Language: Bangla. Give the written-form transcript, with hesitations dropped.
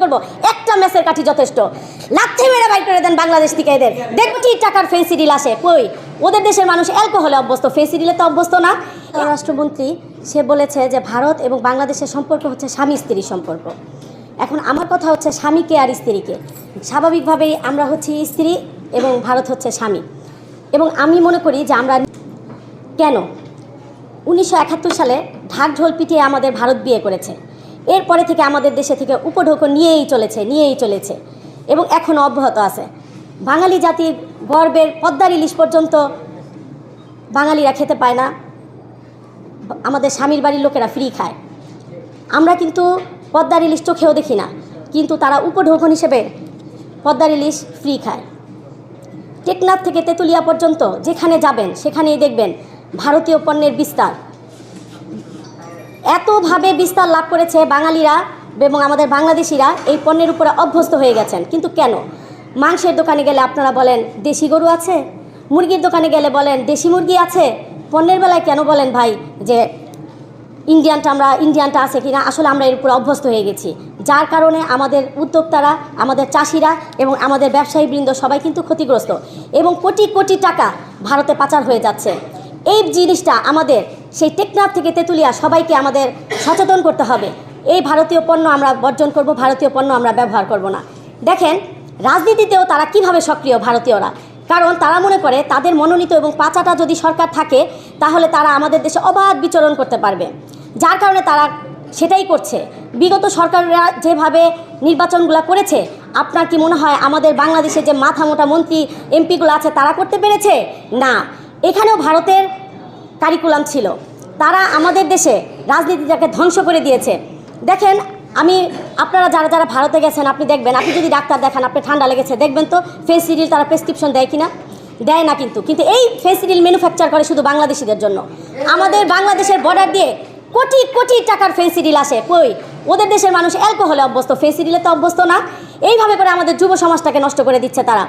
করবো একটা ম্যাচের কাঠি যথেষ্ট লাথি মেরে বাইর করে দেন বাংলাদেশ থেকে এদের দেখবো কি টাকার ফেন্সি ডিল আসে কই ওদের দেশের মানুষ অ্যালকোহলে অভ্যস্ত ফেন্সি ডিলে তো অভ্যস্ত না। রাষ্ট্রমন্ত্রী সে বলেছে যে ভারত এবং বাংলাদেশের সম্পর্ক হচ্ছে স্বামী স্ত্রীর সম্পর্ক। এখন আমার কথা হচ্ছে স্বামীকে আর স্ত্রীকে, স্বাভাবিকভাবেই আমরা হচ্ছি স্ত্রী এবং ভারত হচ্ছে স্বামী। এবং আমি মনে করি যে আমরা কেন 1971 সালে ঢাক ঢোল পিটিয়ে আমাদের ভারত বিয়ে করেছে, এরপরে থেকে আমাদের দেশে থেকে উপঢৌকন নিয়েই চলেছে এবং এখনও অব্যাহত আছে। বাঙালি জাতির গর্বের পদ্মার ইলিশ পর্যন্ত বাঙালিরা খেতে পায় না, আমাদের স্বামীর বাড়ির লোকেরা ফ্রি খায়। আমরা কিন্তু পদ্মার ইলিশ চোখেও দেখি না, কিন্তু তারা উপঢৌকন হিসেবে পদ্মার ইলিশ ফ্রি খায়। টেকনাফ থেকে তেঁতুলিয়া পর্যন্ত যেখানে যাবেন সেখানেই দেখবেন ভারতীয় পণ্যের বিস্তার, এতভাবে বিস্তার লাভ করেছে বাঙালিরা এবং আমাদের বাংলাদেশিরা এই পণ্যের উপরে অভ্যস্ত হয়ে গেছেন। কিন্তু কেন? মাংসের দোকানে গেলে আপনারা বলেন দেশি গরু আছে, মুরগির দোকানে গেলে বলেন দেশি মুরগি আছে, পণ্যের বেলায় কেন বলেন ভাই যে ইন্ডিয়ানটা আছে কিনা? আসলে আমরা এর উপরে অভ্যস্ত হয়ে গেছি, যার কারণে আমাদের উদ্যোক্তারা, আমাদের চাষিরা এবং আমাদের ব্যবসায়ীবৃন্দ সবাই কিন্তু ক্ষতিগ্রস্ত এবং কোটি কোটি টাকা ভারতে পাচার হয়ে যাচ্ছে। এই জিনিসটা আমাদের সেই টেকনাফ থেকে তেঁতুলিয়া সবাইকে আমাদের সচেতন করতে হবে। এই ভারতীয় পণ্য আমরা বর্জন করব, ভারতীয় পণ্য আমরা ব্যবহার করব না। দেখেন রাজনীতিতেও তারা কিভাবে সক্রিয় ভারতীয়রা, কারণ তারা মনে করে তাদের মনোনীত এবং পাচাটা যদি সরকার থাকে তাহলে তারা আমাদের দেশে অবাধ বিচরণ করতে পারবে, যার কারণে তারা সেটাই করছে। বিগত সরকাররা যেভাবে নির্বাচনগুলো করেছে, আপনার কি মনে হয় আমাদের বাংলাদেশে যে মাথা মোটা মন্ত্রী এমপিগুলো আছে তারা করতে পেরেছে? না, এখানেও ভারতের কারিকুলাম ছিল, তারা আমাদের দেশে রাজনীতিটাকে ধ্বংস করে দিয়েছে। দেখেন আপনারা যারা ভারতে গেছেন আপনি দেখবেন, আপনি যদি ডাক্তার দেখান আপনার ঠান্ডা লেগেছে দেখবেন তো ফেন্সিডিল তারা প্রেসক্রিপশন দেয় কিনা? দেয় না। কিন্তু এই ফেন্সিডিল ম্যানুফ্যাকচার করে শুধু বাংলাদেশিদের জন্য। আমাদের বাংলাদেশের বর্ডার দিয়ে কোটি কোটি টাকার ফেন্সিডিল আসে কই ওদের দেশের মানুষ অ্যালকোহলে অভ্যস্ত, ফেন্সিডিলে তো অভ্যস্ত না। এইভাবে করে আমাদের যুব সমাজটাকে নষ্ট করে দিচ্ছে তারা।